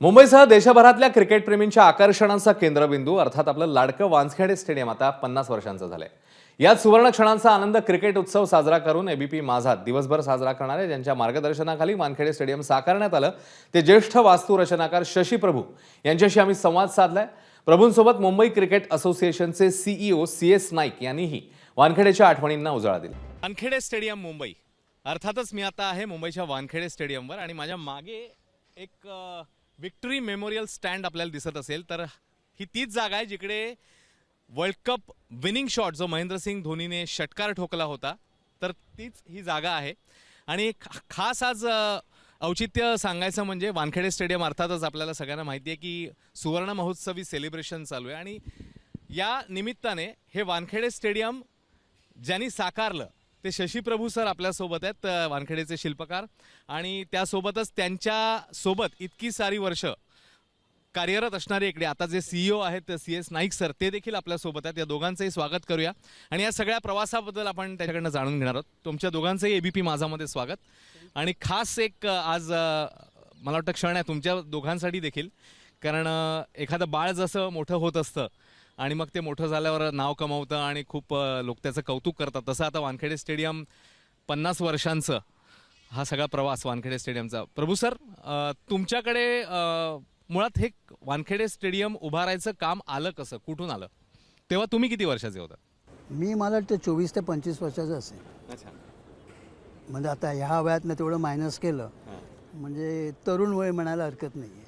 मुंबईसह देशभरातल्या क्रिकेटप्रेमींच्या आकर्षणांचा केंद्रबिंदू अर्थात आपलं लाडकं वानखेडे स्टेडियम आता 50 वर्षांचं झालंय। यात सुवर्ण क्षणांचा आनंद क्रिकेट उत्सव साजरा करून एबीपी माझा दिवसभर साजरा करणारे ज्यांच्या मार्गदर्शनाखाली वानखेडे स्टेडियम साकारण्यात आलं ते ज्येष्ठ वास्तुरचनाकार शशी प्रभू यांच्याशी आम्ही संवाद साधलाय। प्रभूंसोबत मुंबई क्रिकेट असोसिएशनचे सीईओ CS नाईक यांनीही वानखेडेच्या आठवणींना उजाळा दिला। वानखेडे स्टेडियम मुंबई, अर्थातच मी आता आहे मुंबईच्या वानखेडे स्टेडियमवर आणि माझ्या मागे एक विक्टरी मेमोरियल स्टँड आपल्याला दिसत असेल तर ही तीच जागा आहे जिकडे वर्ल्ड कप विनिंग शॉट जो महेंद्रसिंग धोनीने षटकार ठोकला होता तर तीच ही जागा आहे। आणि खास आज औचित्य सांगायचं म्हणजे वानखेडे स्टेडियम अर्थातच आपल्याला सगळ्यांना माहिती आहे की सुवर्ण महोत्सवी सेलिब्रेशन चालू आहे आणि या निमित्ताने हे वानखेडे स्टेडियम ज्यांनी साकारलं ते शशी प्रभू सर आपल्यासोबत आहेत, वानखेडेचे शिल्पकार, आणि त्यासोबतच त्यांच्यासोबत इतकी सारी वर्ष कार्यरत असणारे इकडे आता जे CEO आहेत CS नाईक सर ते देखील आपल्यासोबत आहेत। या दोघांचंही स्वागत करूया आणि या सगळ्या प्रवासाबद्दल आपण त्याच्याकडनं जाणून घेणार आहोत। तुमच्या दोघांचंही एबीपी माझामध्ये स्वागत आणि खास एक आज मला वाटतं क्षण आहे तुमच्या दोघांसाठी देखील, कारण एखादं बाळ जसं मोठं होत असतं आणि मग ते मोठं झाल्यावर नाव कमावतं आणि खूप लोक त्याचं कौतुक करतात, तसं आता वानखेडे स्टेडियम 50 वर्षांचं हा सगळा प्रवास वानखेडे स्टेडियमचा। प्रभू सर, तुमच्याकडे मुळात हे वानखेडे स्टेडियम उभारायचं काम आलं कसं, कुठून आलं, तेव्हा तुम्ही किती वर्षाचे होता? मी मला वाटतं 24 ते 25 वर्षाचं असेल। अच्छा, म्हणजे आता ह्या वयातनं तेवढं मायनस केलं म्हणजे तरुण वय म्हणायला हरकत नाही आहे,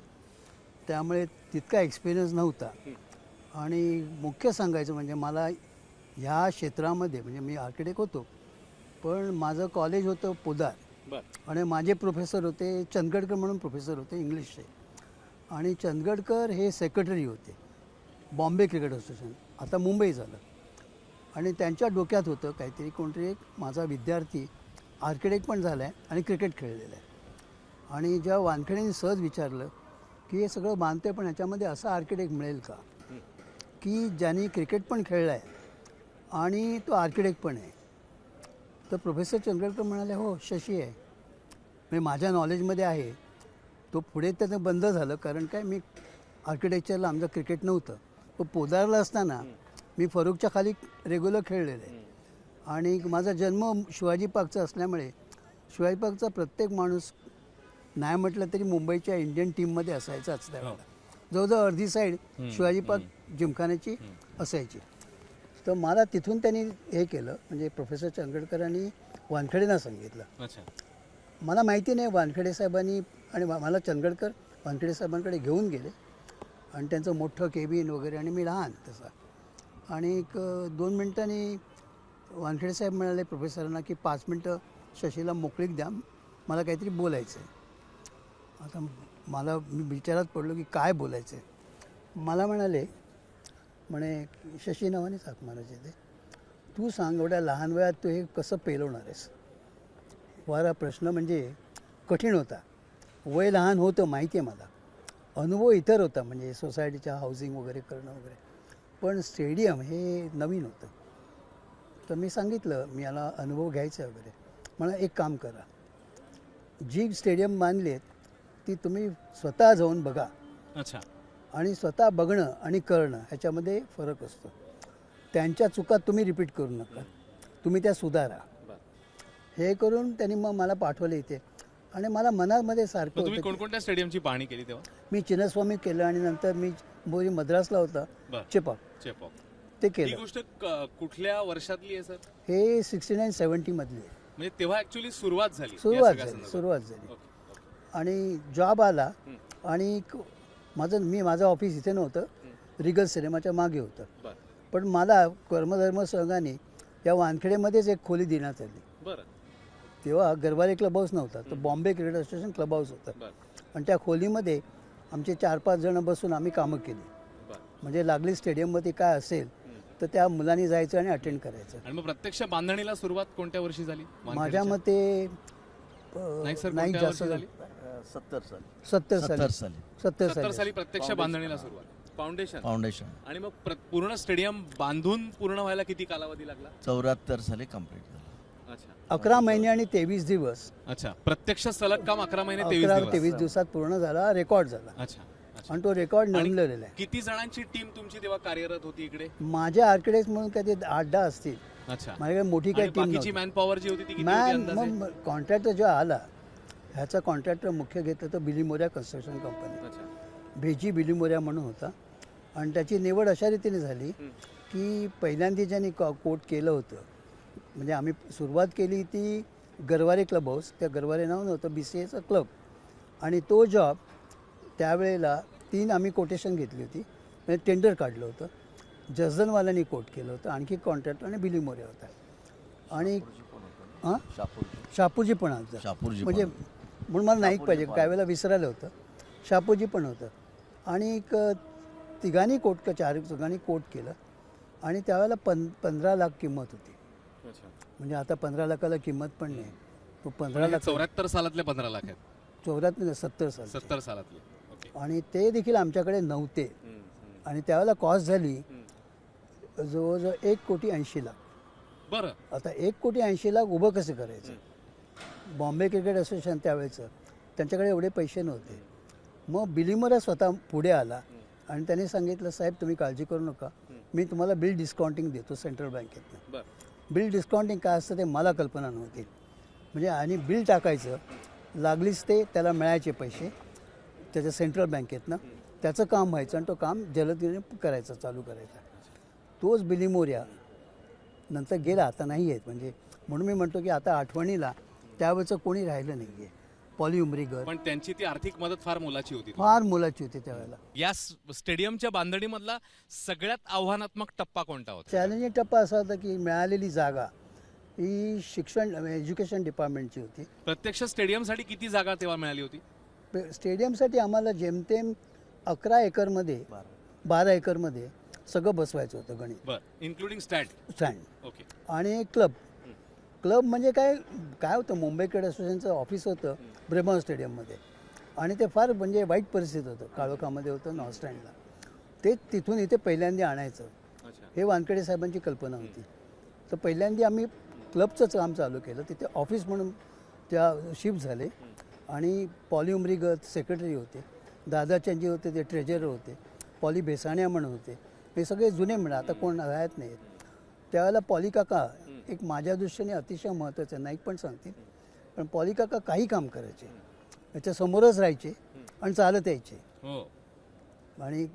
त्यामुळे तितका एक्सपिरियन्स नव्हता। आणि मुख्य सांगायचं म्हणजे मला ह्या क्षेत्रामध्ये म्हणजे मी आर्किटेक्ट होतो पण माझं कॉलेज होतं पोदार आणि माझे प्रोफेसर होते चंदगडकर म्हणून प्रोफेसर होते इंग्लिशचे, आणि चंदगडकर हे सेक्रेटरी होते बॉम्बे क्रिकेट असोसिएशन, आता मुंबई झालं, आणि त्यांच्या डोक्यात होतं काहीतरी कोणतरी एक माझा विद्यार्थी आर्किटेक्ट पण झाला आहे आणि क्रिकेट खेळलेला आहे। आणि जेव्हा वानखेडेंनी सहज विचारलं की हे सगळं बांधते पण ह्याच्यामध्ये असा आर्किटेक्ट मिळेल का की ज्यांनी क्रिकेट पण खेळलं आहे आणि तो आर्किटेक्ट पण आहे, तर प्रोफेसर चंद्रकर म्हणाले हो शशी आहे, म्हणजे माझ्या नॉलेजमध्ये आहे। तो पुढे त्याचं बंद झालं कारण काय मी आर्किटेक्चरला आमचं क्रिकेट नव्हतं, तो पोदारला असताना मी फरूकच्या खाली रेग्युलर खेळलेलं आहे आणि माझा जन्म शिवाजी पार्कचा असल्यामुळे शिवाजी पार्कचा प्रत्येक माणूस नाही म्हटलं तरी मुंबईच्या इंडियन टीममध्ये असायचाच त्यावेळेला, जवळजवळ अर्धी साईड शिवाजी पार्क जिमखान्याची असायची। तर मला तिथून त्यांनी हे केलं म्हणजे प्रोफेसर चंदगडकरांनी वानखेडेंना सांगितलं। अच्छा, मला माहिती नाही वानखेडे साहेबांनी, आणि मला चंदगडकर वानखेडे साहेबांकडे घेऊन गेले आणि त्यांचं मोठं केबिन वगैरे, आणि मी लहान तसा, आणि एक 2 मिनटांनी वानखेडे साहेब म्हणाले प्रोफेसरांना की 5 मिनटं शशीला मोकळीक द्या, मला काहीतरी बोलायचं आहे। आता मी विचारात पडलो की काय बोलायचं आहे। मला म्हणे शशी नावाने हाक मारायचे ते, तू सांग एवढ्या लहान वयात तू हे कसं पेलवणार आहेस। वारा प्रश्न म्हणजे कठीण होता, वय लहान होतं माहिती आहे मला, अनुभव इतर होता म्हणजे सोसायटीच्या हाऊसिंग वगैरे करणं वगैरे, पण स्टेडियम हे नवीन होतं। तर मी सांगितलं मी याला अनुभव घ्यायचा आहे वगैरे। मला एक काम करा, जी स्टेडियम बांधलेत ती तुम्ही स्वतः जाऊन बघा। अच्छा, आणि स्वतः बघणं आणि करणं ह्याच्यामध्ये फरक असतो, त्यांच्या चुका तुम्ही रिपीट करू नका, तुम्ही त्या सुधारा। हे करून त्यांनी मग मला पाठवले इथे, आणि मला मनामध्ये सारखं तुम्ही कोणकोणत्या स्टेडियमची पाहणी केली तेव्हा? मी चिन्नस्वामी केलं आणि नंतर मी मद्रासला होता चेपॉक ते केलं। ही गोष्ट कुठल्या वर्षातली आहे सर? हे 69-70 मधली आहे, म्हणजे तेव्हा ऍक्च्युअली सुरुवात झाली। आणि जॉब आला आणि माझं ऑफिस इथे नव्हतं, रिगल सिनेमाच्या मागे होतं, पण मला कर्मधर्म संघाने या वानखेडेमध्येच एक खोली देण्यात आली। तेव्हा गरवाले क्लब हाऊस नव्हता, तर Bombay cricket association club house होतं, आणि त्या खोलीमध्ये आमचे 4-5 जण बसून आम्ही कामं केली। म्हणजे लागली स्टेडियममध्ये काय असेल तर त्या मुलांनी जायचं आणि अटेंड करायचं। आणि मग प्रत्यक्ष बांधणीला सुरुवात कोणत्या वर्षी झाली? माझ्या मते नाही जास्त 70 साली प्रत्यक्ष बांधणीला सुरुवात, फाउंडेशन, आणि मग पूर्ण स्टेडियम बांधून पूर्ण व्हायला किती कालावधी लागला? 74 साली कंप्लीट झालं। अच्छा 11 महिने आणि 23 दिवस, अच्छा प्रत्यक्ष सलग काम 11 महिने 23 11 दिवस 23 दिवसात पूर्ण झाला, रेकॉर्ड झाला. अच्छा अच्छा. आणि तो रेकॉर्ड आणि नोंदलेला आहे. किती जणांची टीम तुमची तेव्हा कार्यरत होती इकडे? माझ्या आर्किटेक्ट म्हणून काय ते 8-10 असतील. अच्छा माझ्याकडे मोठी काही आणि टीम बाकीची नव्हती. मॅन पॉवर जी होती ती किती होती मॅन अंदाजे? मग कॉन्ट्रॅक्टर जेव्हा आला, ह्याचा कॉन्ट्रॅक्टर मुख्य घेतलं तर बिलीमोऱ्या कन्स्ट्रक्शन कंपनी, अच्छा भेजी बिलीमोऱ्या म्हणून होता. आणि त्याची निवड अशा रीतीने झाली की पहिल्यांदा ज्यांनी कोट केलं होतं, म्हणजे आम्ही सुरुवात केली ती गरवारे क्लब हाऊस, त्या गरवारे नाव नव्हतं, BCAचं क्लब. आणि तो जॉब त्यावेळेला 3 आम्ही कोटेशन घेतली होती, म्हणजे टेंडर काढलं होतं. जसदनवाल्यांनी कोट केलं होतं, आणखी कॉन्ट्रॅक्टर आणि बिलीमोऱ्या होता. आणि हां शापूरजी पण होतं, शापूरजी म्हणजे म्हणून मला नाईक पाहिजे, काय वेळेला विसरायला होतं. शापूरजी पण होतं. आणि एक तिघांनी कोट का 4 तिघांनी कोट केलं. आणि त्यावेळेला 15 लाख किंमत होती. अच्छा म्हणजे आता 15 लाखाला किंमत पण नाही. तो 15 म्हणजे लाख 74 सालातले 15 लाख आहेत, 70 साल. 70 सालातले. ओके आणि ते देखील आमच्याकडे नव्हते. आणि त्यावेळेला कॉस्ट झाली जवळजवळ 1,80,00,000. बरं आता 1,80,00,000 उभं कसं करायचं? बॉम्बे क्रिकेट असोसिएशन त्यावेळेचं, त्यांच्याकडे एवढे पैसे नव्हते. मग बिलीमोरा स्वतः पुढे आला आणि त्याने सांगितलं, साहेब तुम्ही काळजी करू नका, मी तुम्हाला बिल डिस्काउंटिंग देतो सेंट्रल बँकेतनं. बरं बिल डिस्काउंटिंग काय असतं ते मला कल्पना नव्हती. म्हणजे आणि बिल टाकायचं, लागलीच ते त्याला मिळायचे पैसे त्याच्या सेंट्रल बँकेतनं, त्याचं काम व्हायचं आणि तो काम जलदगतीने करायचं, चालू करायचा. तोच बिलीमोऱ्या नंतर गेला, आता नाही आहेत. म्हणजे म्हणून मी म्हणतो की आता आठवणीला त्यावेळचं कोणी राहिलं नाही आहे. पॉली उमरीगर पण त्यांची ती आर्थिक मदत फार मोलाची होती. फार मोलाची होती त्यावेळेला. या स्टेडियमच्या बांधणीमधला सगळ्यात आव्हानात्मक टप्पा कोणता होता? चॅलेंजिंग टप्पा असा होता की मिळालेली जागा ही शिक्षण एज्युकेशन डिपार्टमेंटची होती. प्रत्यक्ष स्टेडियमसाठी किती जागा तेव्हा मिळाली होती? स्टेडियमसाठी आम्हाला जेमतेम 11 एकरमध्ये 12 एकरमध्ये सगळं बसवायचं होतं गणित, बरं इन्क्लुडिंग स्टँड. ओके आणि क्लब. क्लब म्हणजे काय काय होतं, मुंबई क्रिकेट असोसिएशनचं ऑफिस होतं ब्रेमॉन स्टेडियममध्ये. आणि ते फार म्हणजे वाईट परिस्थिती होतं, काळोखामध्ये होतं नॉर्थ स्टँडला. ते तिथून इथे पहिल्यांदा आणायचं, अच्छा हे वानखेडे साहेबांची कल्पना होती. तर पहिल्यांदा आम्ही क्लबचंच काम चालू केलं. तिथे ऑफिस म्हणून त्या शिफ्ट झाले. आणि पॉली उमरीगत सेक्रेटरी होते, दादाचंदजी होते ते ट्रेजरर होते, पॉली बेसाण्या म्हणून होते. हे सगळे जुने म्हणा, आता कोण राहत नाहीत. त्यावेळेला पॉली काका एक माझ्या दृष्टीने अतिशय महत्त्वाचं, नाईक पण सांगतील, पण पॉली काका काही काम करायचे त्याच्यासमोरच राहायचे आणि चालत यायचे. हो आणि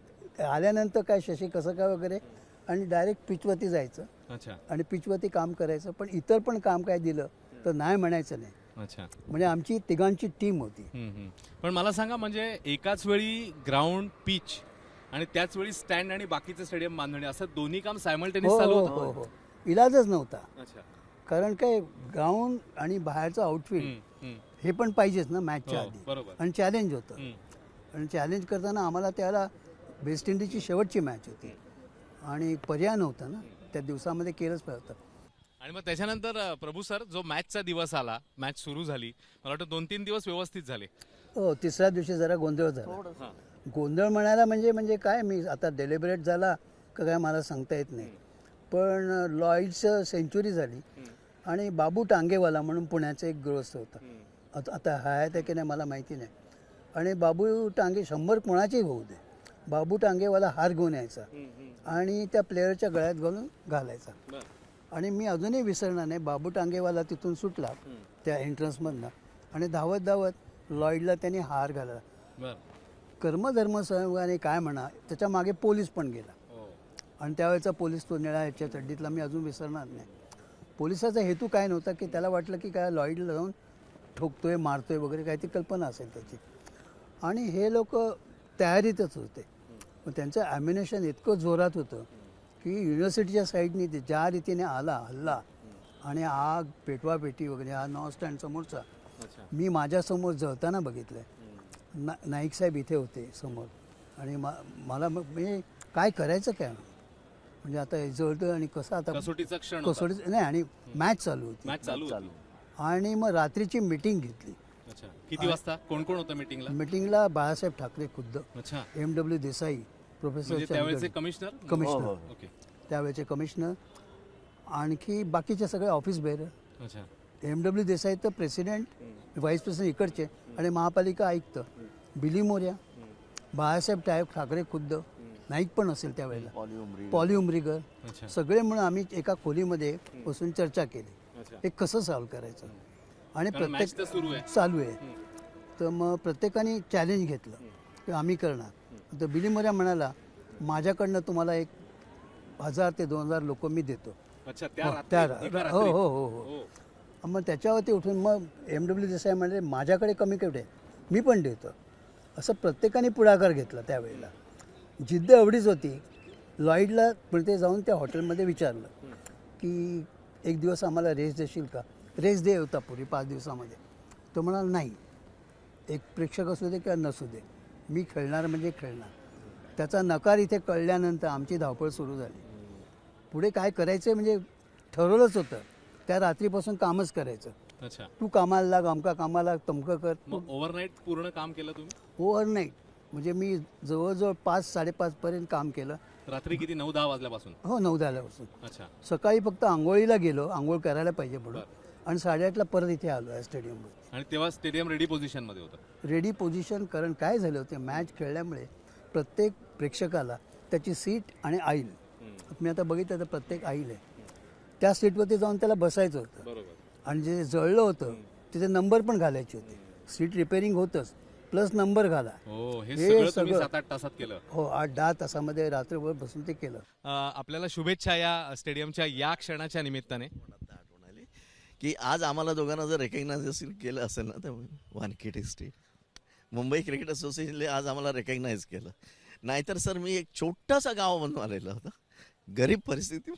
आल्यानंतर काय शशी कसं काय वगैरे, आणि डायरेक्ट पिचवरती जायचं अच्छा आणि पिचवरती काम करायचं. पण इतर पण काम काय दिलं तर नाही म्हणायचं नाही. अच्छा म्हणजे आमची तिघांची टीम होती. पण मला सांगा, म्हणजे एकाच वेळी ग्राउंड पिच आणि त्याच वेळी स्टँड आणि बाकीचं स्टेडियम बांधणे असं दोन्ही काम सायमल्टेनियस हो चालू हो होतं? हो हो, इलाजच नव्हता. अच्छा कारण काय ग्राउंड आणि बाहेरचं आउटफील्ड हे पण पाहिजेच ना मॅचच्या हो, आधी. बरोबर. आणि चॅलेंज होतं. आणि चॅलेंज करताना आम्हाला त्याला वेस्ट इंडिजची शेवटची मॅच होती आणि पर्याय नव्हता ना, त्या दिवसामध्ये केलंच पाहिजे होतं. आणि मग त्याच्यानंतर प्रभू सर, जो मॅचचा दिवस आला, मॅच सुरू झाली, मला वाटतं 2-3 दिवस व्यवस्थित झाले. हो, तिसऱ्या दिवशी जरा गोंधळ झाला. गोंधळ म्हणायला म्हणजे काय, मी आता डेलिब्रेट झाला का काय मला सांगता येत नाही. पण लॉईड्सचं सेंच्युरी झाली आणि बाबू टांगेवाला म्हणून पुण्याचा एक गृहस्थ होता, आता आहे की नाही मला माहिती नाही. आणि बाबू टांगे 100 कोणाचेही होऊ दे, बाबू टांगेवाला हार घेऊन यायचा आणि त्या प्लेयरच्या गळ्यात घालून घालायचा. आणि मी अजूनही विसरणार नाही, बाबू टांगेवाला तिथून सुटला त्या एंट्रन्समधनं आणि धावत धावत लॉईडला त्यांनी हार घालला. कर्मधर्म संयोगाने काय म्हणा, त्याच्या मागे पोलीस पण गेला. आणि त्यावेळेचा पोलीस तो निळा ह्याच्या चड्डीतला मी अजून विसरणार नाही. पोलिसाचा हेतू काय नव्हता की त्याला वाटलं की काय लॉईडला जाऊन ठोकतोय मारतोय वगैरे, काय ती कल्पना असेल त्याची. आणि हे लोक तयारीतच होते. पण त्यांचं ॲम्युनेशन इतकं जोरात होतं की युनिव्हर्सिटीच्या साईडनी ते ज्या रीतीने आला हल्ला आणि आग पेटवापेटी वगैरे, हा नॉर्थ स्टँड समोरचा मी माझ्यासमोर जळताना बघितलं आहे. नाईक साहेब इथे होते समोर. आणि मला मग म्हणजे काय करायचं काय, म्हणजे आता हे जळतं आणि कसं आता कसोटीचा क्षण कसोटी नाही. आणि मॅच चालू होती. मॅच चालू. आणि मग रात्रीची मीटिंग घेतली. अच्छा, किती वाजता? कोण कोण होतं मीटिंगला? मीटिंगला बाळासाहेब ठाकरे खुद्द, अच्छा, MW देसाई, प्रोफेसर त्यावेळेचे कमिशनर. कमिशनर, ओके, त्यावेळेचे कमिशनर, आणखी बाकीचे सगळे ऑफिस बेअरर अच्छा. MW देसाई तर प्रेसिडेंट, व्हाईस प्रेसिडेंट इकडचे आणि महापालिका आयुक्त, बिली मोर्या, बाळासाहेब ठाकरे खुद्द, नाईक पण असेल त्यावेळेला, पॉली उमरीगर, अच्छा. सगळे म्हणून आम्ही एका खोलीमध्ये बसून चर्चा केली अच्छा. हे कसं सॉल्व करायचं. आणि कारण match तर प्रत्येक सुरू आहे. चालू आहे. तर मग प्रत्येकाने चॅलेंज घेतलं की आम्ही करणार. तर बिली मोर्या म्हणाला माझ्याकडनं तुम्हाला 1000 ते 2000 लोक मी देतो. अच्छा, त्या हो, रात्री, त्या एका हो रात्री? हो हो हो हो. मग त्याच्यावरती उठून मग MW देसाई म्हणजे माझ्याकडे कमी केवढे मी पण देतो. असं प्रत्येकाने पुढाकार घेतला. त्यावेळेला जिद्द एवढीच होती. लॉईडला ते जाऊन त्या हॉटेलमध्ये विचारलं की एक दिवस आम्हाला रेस्ट देशील का. रेस्ट दे होता पूर्वी 5 दिवसामध्ये. तो म्हणाला नाही, एक प्रेक्षक असू दे किंवा नसू दे, मी खेळणार म्हणजे खेळणार. त्याचा नकार इथे कळल्यानंतर आमची धावपळ सुरू झाली. पुढे काय करायचं म्हणजे ठरवलंच होतं. त्या रात्रीपासून कामच करायचं. अच्छा. तू कामाला लाग, अमका कामाला तमकं कर. मग ओव्हरनाईट पूर्ण काम केलं तुम्ही? ओव्हरनाईट म्हणजे मी जवळजवळ 5-5:30 पर्यंत काम केलं. रात्री किती 9-10 वाजल्यापासून? हो, 9-10 पासून. अच्छा. सकाळी फक्त आंघोळीला गेलो, आंघोळ करायला पाहिजे म्हणून, बरं. आणि 8:30ला परत इथे आलो आहे स्टेडियमवर. आणि तेव्हा स्टेडियम रेडी पोझिशन मध्ये होतं? Ready position. कारण काय झालं होतं, मॅच खेळल्यामुळे प्रत्येक प्रेक्षकाला त्याची सीट आणि आईल, मी आता बघितलं तर प्रत्येक आईल आहे, त्या सीटवरती जाऊन त्याला बसायचं होतं. बरोबर. आणि जे जळलं होतं तिथे नंबर पण घालायचे होते. सीट रिपेअरिंग होतच, प्लस नंबर घाला. हो, हे हे सगळं तुम्ही सगळं. 7-8 तासात केलं? हो, 8-10 तासामध्ये रात्रभर बसून ते केलं. आपल्याला शुभेच्छा या स्टेडियमच्या या क्षणाच्या निमित्ताने. आठवण आली की आज आम्हाला दोघांना जर रेकग्नायझेशन केलं असेल ना तर वानखेडे स्टेट, मुंबई क्रिकेट असोसिएशनने आज आम्हाला रेकग्नाइज केलं. नाहीतर सर मी एक छोटासा गाव बनून आलेला होता, गरीब परिस्थिती.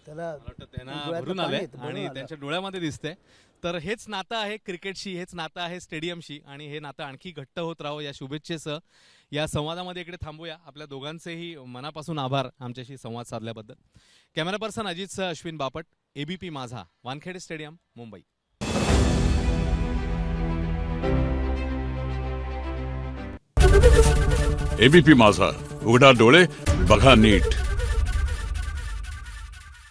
त्याला मला वाटतं त्यांना डोळ्यातलं भरून पाणी आले येतं, भरून आणि आलं. त्यांच्या डोळ्यामध्ये दिसतंय. तर हेच नातं आहे क्रिकेटशी, हेच नातं आहे स्टेडियमशी, आणि हे नातं आणखी घट्ट होत राहो या शुभेच्छेसह या संवादामध्ये इकडे थांबूया. आपल्या दोघांचेही मनापासून आभार आमच्याशी संवाद साधल्याबद्दल. कॅमेरा पर्सन अजितसह Ashwin Bapat, ABP Majha, Wankhede stadium, Mumbai. ABP माझा, उघडा डोळे बघा नीट.